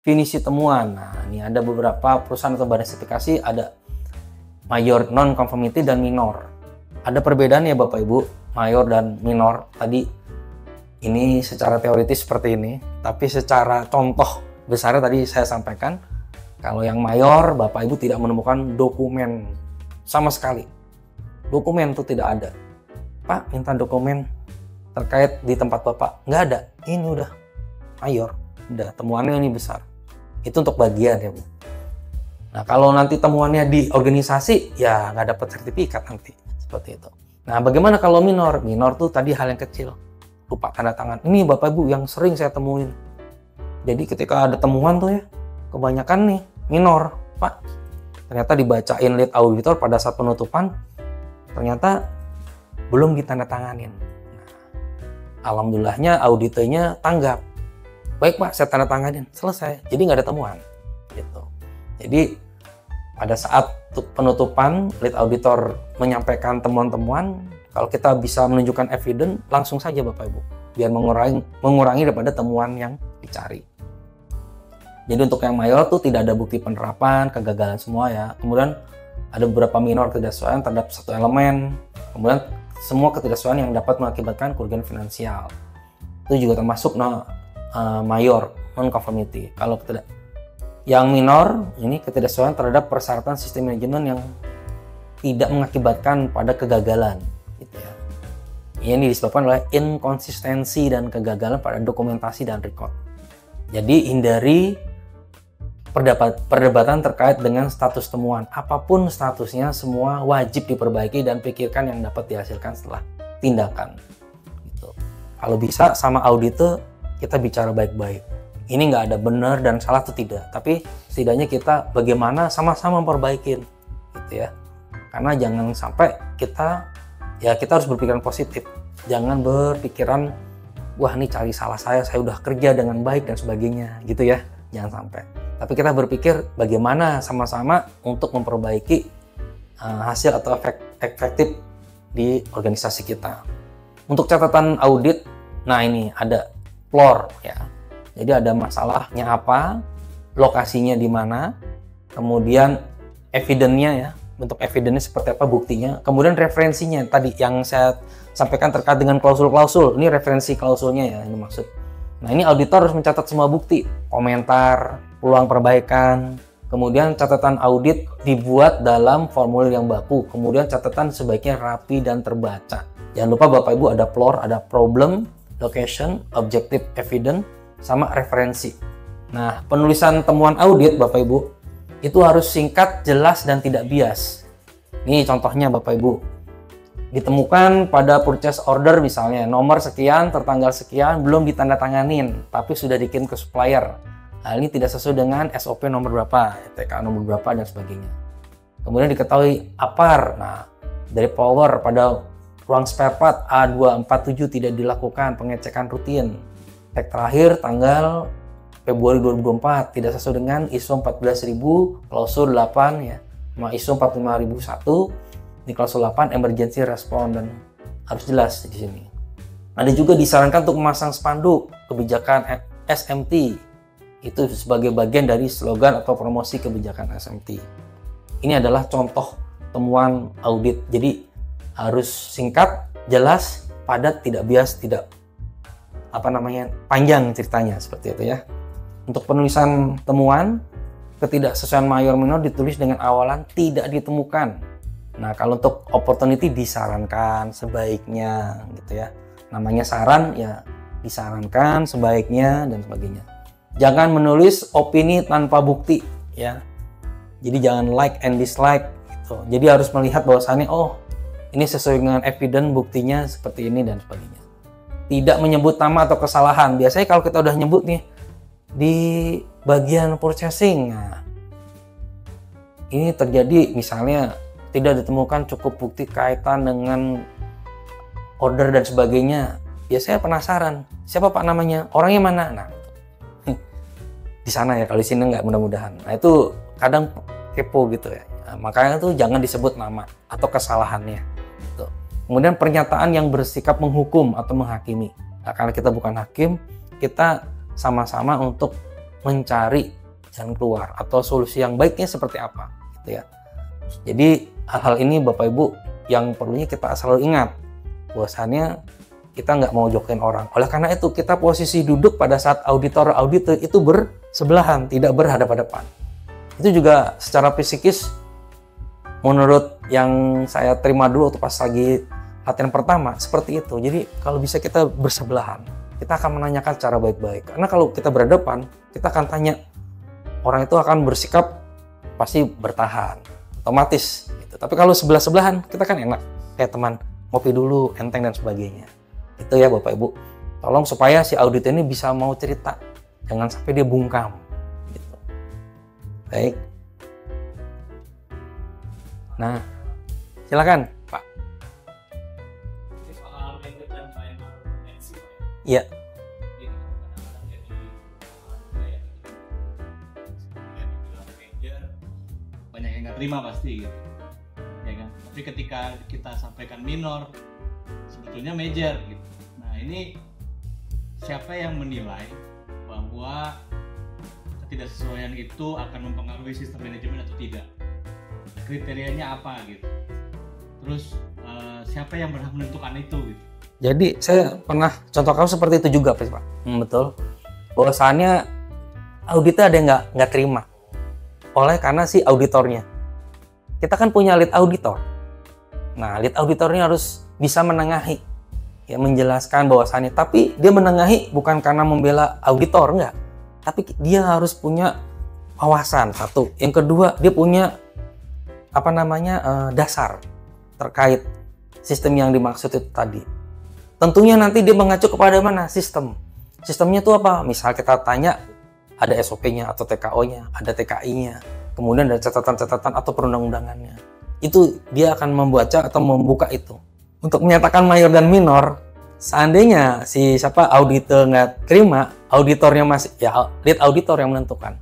finisi temuan. Nah, ini ada beberapa perusahaan atau badan sertifikasi, ada mayor, non conformity, dan minor. Ada perbedaan ya Bapak Ibu, mayor dan minor. Tadi ini secara teoritis seperti ini, tapi secara contoh besarnya tadi saya sampaikan, kalau yang mayor Bapak Ibu tidak menemukan dokumen sama sekali. Dokumen itu tidak ada. Pak, minta dokumen terkait di tempat Bapak, nggak ada. Ini udah mayor, udah temuannya ini besar. Itu untuk bagian ya Bu. Nah, kalau nanti temuannya di organisasi, ya nggak dapat sertifikat nanti. Seperti itu. Nah, bagaimana kalau minor? Minor tuh tadi hal yang kecil. Lupa tanda tangan. Ini Bapak Ibu yang sering saya temuin. Jadi ketika ada temuan tuh ya, kebanyakan nih minor. Pak, ternyata dibacain lead auditor pada saat penutupan, ternyata belum ditandatanganin. Nah, alhamdulillahnya auditornya tanggap. Baik Pak, saya tanda tanganin. Selesai. Jadi nggak ada temuan. Gitu. Jadi pada saat penutupan, lead auditor menyampaikan temuan-temuan, kalau kita bisa menunjukkan evidence, langsung saja Bapak Ibu, biar mengurangi daripada temuan yang dicari. Jadi untuk yang mayor tuh tidak ada bukti penerapan, kegagalan semua ya. Kemudian ada beberapa minor ketidaksesuaian terhadap satu elemen. Kemudian semua ketidaksesuaian yang dapat mengakibatkan kerugian finansial. Itu juga termasuk mayor, non-conformity. Kalau yang minor, ini ketidaksesuaian terhadap persyaratan sistem manajemen yang tidak mengakibatkan pada kegagalan. Gitu ya. Ini disebabkan oleh inkonsistensi dan kegagalan pada dokumentasi dan record. Jadi hindari perdebatan terkait dengan status temuan. Apapun statusnya, semua wajib diperbaiki dan pikirkan yang dapat dihasilkan setelah tindakan. Gitu. Kalau bisa sama auditor kita bicara baik-baik. Ini nggak ada benar dan salah atau tidak, tapi setidaknya kita bagaimana sama-sama memperbaikin, gitu ya. Karena jangan sampai kita harus berpikiran positif. Jangan berpikiran, wah ini cari salah saya udah kerja dengan baik dan sebagainya, gitu ya. Jangan sampai. Tapi kita berpikir bagaimana sama-sama untuk memperbaiki hasil atau efektif di organisasi kita. Untuk catatan audit, nah ini ada floor ya. Jadi ada masalahnya apa, lokasinya di mana, kemudian evidence-nya ya, bentuk evidence seperti apa, buktinya, kemudian referensinya tadi yang saya sampaikan terkait dengan klausul-klausul. Ini referensi klausulnya ya, ini maksud. Nah, ini auditor harus mencatat semua bukti, komentar, peluang perbaikan, kemudian catatan audit dibuat dalam formulir yang baku, kemudian catatan sebaiknya rapi dan terbaca. Jangan lupa Bapak Ibu ada floor, ada problem, location, objective evidence, sama referensi. Nah, penulisan temuan audit Bapak Ibu itu harus singkat, jelas, dan tidak bias. Ini contohnya Bapak Ibu. Ditemukan pada purchase order misalnya nomor sekian tertanggal sekian belum ditandatanganin tapi sudah dikirim ke supplier. Hal ini tidak sesuai dengan SOP nomor berapa, TK nomor berapa dan sebagainya. Kemudian diketahui APAR. Nah, dari power pada ruang spare part A247 tidak dilakukan pengecekan rutin. Tag terakhir tanggal Februari 2024 tidak sesuai dengan ISO 14000 klausul 8 ya, sama ISO 45001 di klausul 8 emergency response, dan harus jelas di sini. Ada juga disarankan untuk memasang spanduk kebijakan SMT itu sebagai bagian dari slogan atau promosi kebijakan SMT. Ini adalah contoh temuan audit. Jadi harus singkat, jelas, padat, tidak bias, tidak panjang ceritanya seperti itu ya. Untuk penulisan temuan, ketidaksesuaian mayor minor ditulis dengan awalan tidak ditemukan. Nah, kalau untuk opportunity disarankan sebaiknya gitu ya. Namanya saran ya, disarankan sebaiknya dan sebagainya. Jangan menulis opini tanpa bukti ya. Jadi jangan like and dislike gitu. Jadi harus melihat bahwasannya ini sesuai dengan evidence, buktinya seperti ini dan sebagainya. Tidak menyebut nama atau kesalahan. Biasanya kalau kita udah nyebut nih di bagian purchasing, nah, ini terjadi misalnya tidak ditemukan cukup bukti kaitan dengan order dan sebagainya. Biasanya penasaran, siapa Pak namanya? Orangnya mana? Nah, di sana ya, kalau di sini nggak, mudah-mudahan. Nah, itu kadang kepo gitu ya. Nah, makanya tuh jangan disebut nama atau kesalahannya. Gitu. Kemudian pernyataan yang bersikap menghukum atau menghakimi. Nah, karena kita bukan hakim, kita sama-sama untuk mencari jalan keluar atau solusi yang baiknya seperti apa gitu ya. Jadi hal-hal ini Bapak Ibu yang perlunya kita selalu ingat bahwasannya kita nggak mau jokin orang. Oleh karena itu kita posisi duduk pada saat auditor itu bersebelahan, tidak berhadapan-hadapan. Itu juga secara psikis menurut yang saya terima dulu waktu pas lagi latihan pertama seperti itu. Jadi kalau bisa kita bersebelahan, kita akan menanyakan secara baik-baik. Karena kalau kita berhadapan, kita akan tanya, orang itu akan bersikap pasti bertahan, otomatis. Gitu. Tapi kalau sebelah-sebelahan, kita kan enak. Kayak teman, ngopi dulu, enteng dan sebagainya. Itu ya Bapak Ibu. Tolong supaya si audit ini bisa mau cerita. Jangan sampai dia bungkam. Gitu. Baik. Nah, silakan Pak. Iya. Banyak yang nggak terima pasti gitu, ya kan? Tapi ketika kita sampaikan minor, sebetulnya major gitu. Nah ini siapa yang menilai bahwa ketidaksesuaian itu akan mempengaruhi sistem manajemen atau tidak? Kriterianya apa gitu? Terus siapa yang berhak menentukan itu gitu? Jadi saya pernah contoh kasus seperti itu juga Pak. Betul. Bahwasannya auditnya ada yang nggak terima oleh karena si auditornya. Kita kan punya lead auditor. Nah, lead auditornya harus bisa menengahi, ya menjelaskan bahwasannya. Tapi dia menengahi bukan karena membela auditor, enggak. Tapi dia harus punya wawasan satu. Yang kedua, dia punya dasar terkait sistem yang dimaksud itu tadi. Tentunya nanti dia mengacu kepada mana? Sistem. Sistemnya itu apa? Misal kita tanya, ada SOP-nya atau TKO-nya, ada TKI-nya, kemudian ada catatan-catatan atau perundang-undangannya. Itu dia akan membaca atau membuka itu. Untuk menyatakan mayor dan minor, seandainya si auditor nggak terima, auditornya masih, ya lead auditor yang menentukan.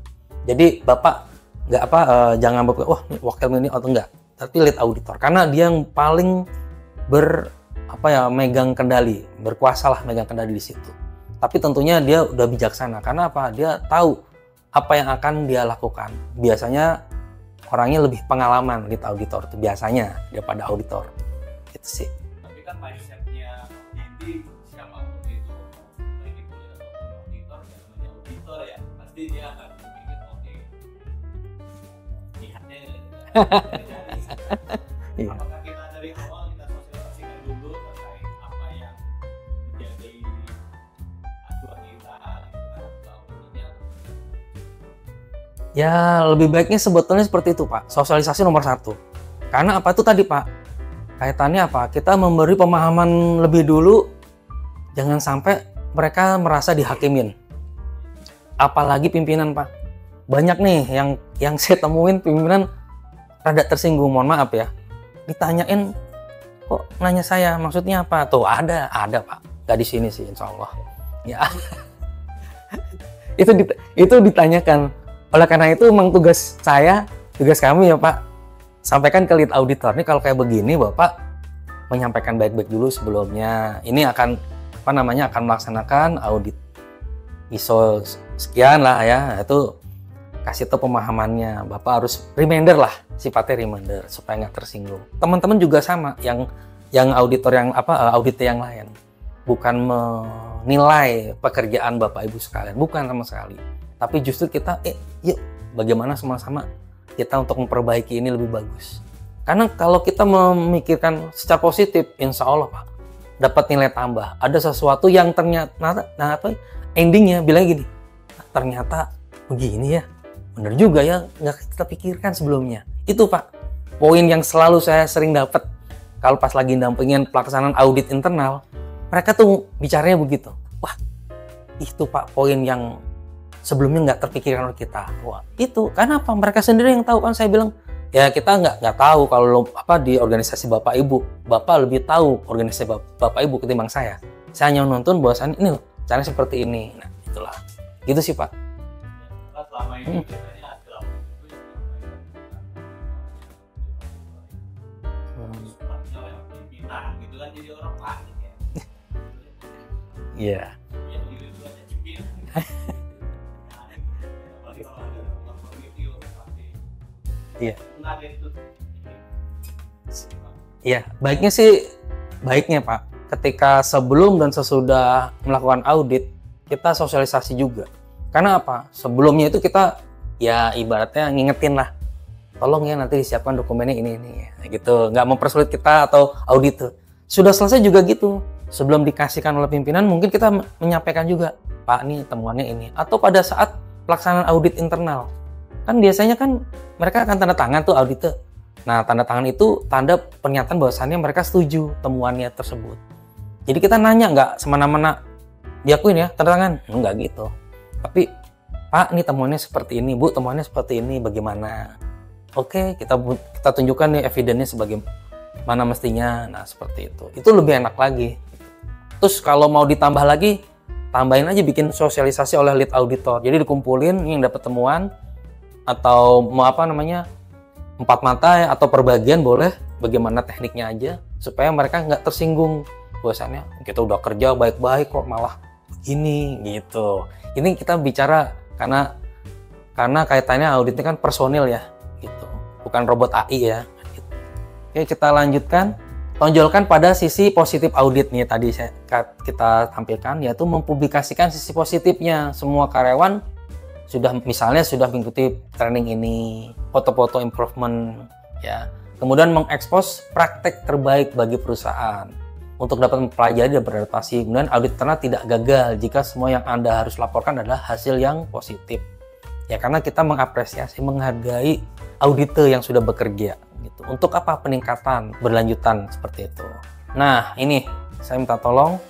Jadi Bapak nggak jangan Bapak, wah ini wakil ini atau enggak, tapi lead auditor. Karena dia yang paling megang kendali, berkuasa lah megang kendali di situ. Tapi tentunya dia udah bijaksana. Karena apa? Dia tahu apa yang akan dia lakukan. Biasanya orangnya lebih pengalaman lead auditor itu biasanya daripada auditor. Gitu sih. Tapi kan mindsetnya ini siapapun itu, baik itu auditor ya, namanya auditor ya, pasti dia akan berpikir oke, lihatnya apakah kita dari awal kita sosialisasikan dulu terkait apa yang menjadi acuan kita gitu. Ya lebih baiknya sebetulnya seperti itu Pak. Sosialisasi nomor 1. Karena apa itu tadi Pak? Kaitannya apa? Kita memberi pemahaman lebih dulu. Jangan sampai mereka merasa dihakimin. Apalagi pimpinan Pak. Banyak nih yang saya temuin pimpinan rada tersinggung, mohon maaf ya. Ditanyain, kok nanya saya, maksudnya apa? Tuh ada Pak. Gak di sini sih insya Allah. Ya. itu ditanyakan. Oleh karena itu memang tugas kami ya Pak, sampaikan ke lead auditor. Ini kalau kayak begini Bapak menyampaikan baik-baik dulu sebelumnya. Ini akan akan melaksanakan audit ISO sekian lah ya. Itu kasih tahu pemahamannya. Bapak harus reminder lah, sifatnya reminder supaya nggak tersinggung. Teman-teman juga sama yang auditor audit yang lain. Bukan menilai pekerjaan Bapak Ibu sekalian, bukan sama sekali. Tapi justru kita, yuk bagaimana sama-sama kita untuk memperbaiki ini lebih bagus. Karena kalau kita memikirkan secara positif, insya Allah Pak, dapat nilai tambah. Ada sesuatu yang ternyata, endingnya bilang gini, ternyata begini ya, bener juga ya, nggak kita pikirkan sebelumnya. Itu Pak, poin yang selalu saya sering dapat kalau pas lagi dampingin pelaksanaan audit internal, mereka tuh bicaranya begitu. Wah, itu Pak poin yang sebelumnya nggak terpikirkan oleh kita. Wah, itu kenapa? Mereka sendiri yang tahu kan. Saya bilang ya kita nggak tahu kalau di organisasi Bapak Ibu. Bapak lebih tahu organisasi Bapak Ibu ketimbang saya. Saya hanya nonton bahwasannya ini loh caranya seperti ini. Nah itulah, gitu sih Pak. Selama ini biasanya ada pimpinan gitu kan, jadi orang panik ya. Iya. Iya. Nggak itu. Iya, baiknya Pak, ketika sebelum dan sesudah melakukan audit, kita sosialisasi juga. Karena apa? Sebelumnya itu kita ya ibaratnya ngingetin lah, tolong ya nanti disiapkan dokumennya ini gitu, nggak mempersulit kita atau audit. Sudah selesai juga gitu, sebelum dikasihkan oleh pimpinan mungkin kita menyampaikan juga, Pak nih temuannya ini, atau pada saat pelaksanaan audit internal kan biasanya kan mereka akan tanda tangan tuh audit. Nah tanda tangan itu tanda pernyataan bahwasannya mereka setuju temuannya tersebut. Jadi kita nanya, nggak semena-mena diakuin ya tanda tangan, enggak gitu, tapi Pak ini temuannya seperti ini, Bu temuannya seperti ini, bagaimana? Oke, kita tunjukkan nih evidennya sebagai mana mestinya. Nah seperti itu lebih enak lagi. Terus kalau mau ditambah lagi, tambahin aja bikin sosialisasi oleh lead auditor. Jadi dikumpulin yang dapat temuan, atau mau 4 mata ya, atau per bagian boleh, bagaimana tekniknya aja supaya mereka nggak tersinggung bahwasannya kita udah kerja baik-baik kok malah gini gitu. Ini kita bicara karena kaitannya auditnya kan personil ya gitu, bukan robot AI ya gitu. Oke, kita lanjutkan. Tonjolkan pada sisi positif audit nih tadi kita tampilkan, yaitu mempublikasikan sisi positifnya. Semua karyawan sudah mengikuti training ini, foto-foto improvement ya. Kemudian mengekspos praktek terbaik bagi perusahaan untuk dapat mempelajari dan beradaptasi. Kemudian audit internal tidak gagal jika semua yang Anda harus laporkan adalah hasil yang positif. Ya karena kita mengapresiasi, menghargai auditor yang sudah bekerja gitu. Untuk apa? Peningkatan berlanjutan seperti itu. Nah, ini saya minta tolong,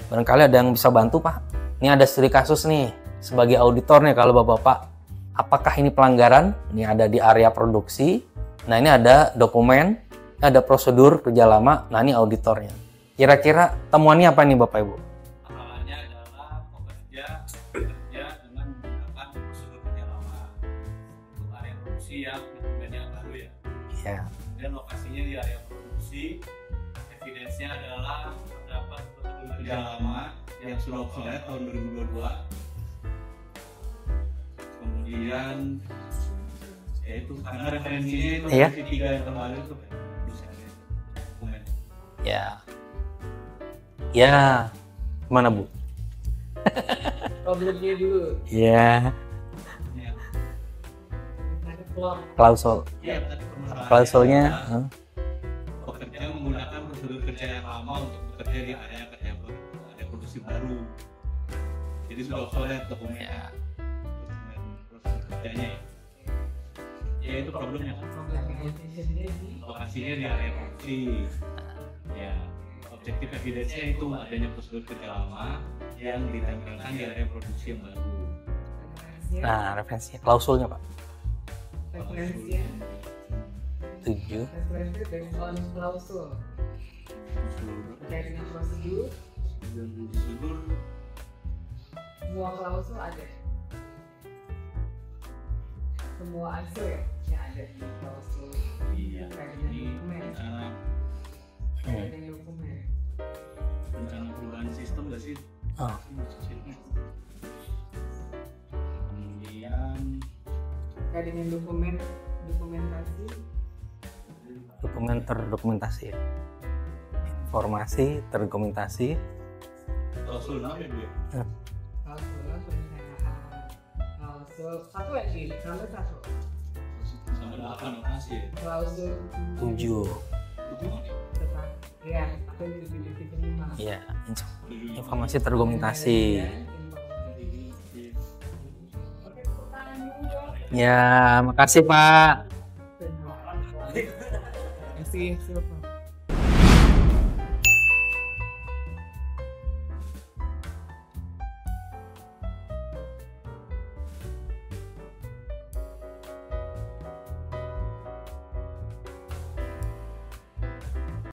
barangkali ada yang bisa bantu, Pak. Ini ada studi kasus nih sebagai auditor nih kalau Bapak-bapak. Apakah ini pelanggaran? Ini ada di area produksi. Nah, ini ada dokumen, ini ada prosedur kerja lama. Nah, ini auditornya. Kira-kira temuannya apa nih Bapak Ibu? Masalahnya adalah bekerja dengan menggunakan prosedur kerja lama untuk area produksi yang dokumennya baru ya. Iya. Kemudian lokasinya di area produksi, evidence-nya adalah terdapat prosedur kerja lama yang sudah obsolete tahun 2022. Kemudian yaitu karena referensinya itu Iya. versi 3 yang kemarin itu bisa dokumen. Ya. Ya. Mana Bu? Problemnya dulu. Ya. Ya. Ada plot. Klausul. Iya, tadi permasalahannya Klausulnya. adalah pekerja menggunakan prosedur kerja yang lama untuk bekerja di area produksi baru. Jadi sudah obsolete dokumennya. Prosedur kerjanya. Ya itu problemnya. Lokasinya di area produksi. Ya, objektif evidence-nya itu adanya prosedur kerja lama yang ditempelkan di area produksi yang baru. Nah, referensinya, klausulnya Pak. Referensinya 7. referensi dari klausul terkait dengan prosedur. Prosedur Semua klausul ada. Semua unsur ya yang ada di klausul iya terkait dengan ini dokumen. Terkait dengan dokumen. rencana perubahan sistem nggak sih? Oh. Kemudian Terkait dengan dokumentasi. Dokumen terdokumentasi ya. Informasi terdokumentasi. klausul 6 ya Bu ya? Klausul perencanaan. Klausul satu lagi, klausul satu. Sama 8 lokasi ya? Klausul 7. tentang ya atau di kelima. Ya, informasi terdokumentasi. Oke, tepuk tangan dulu dong. Ya, makasih Pak. Terima kasih, siapa?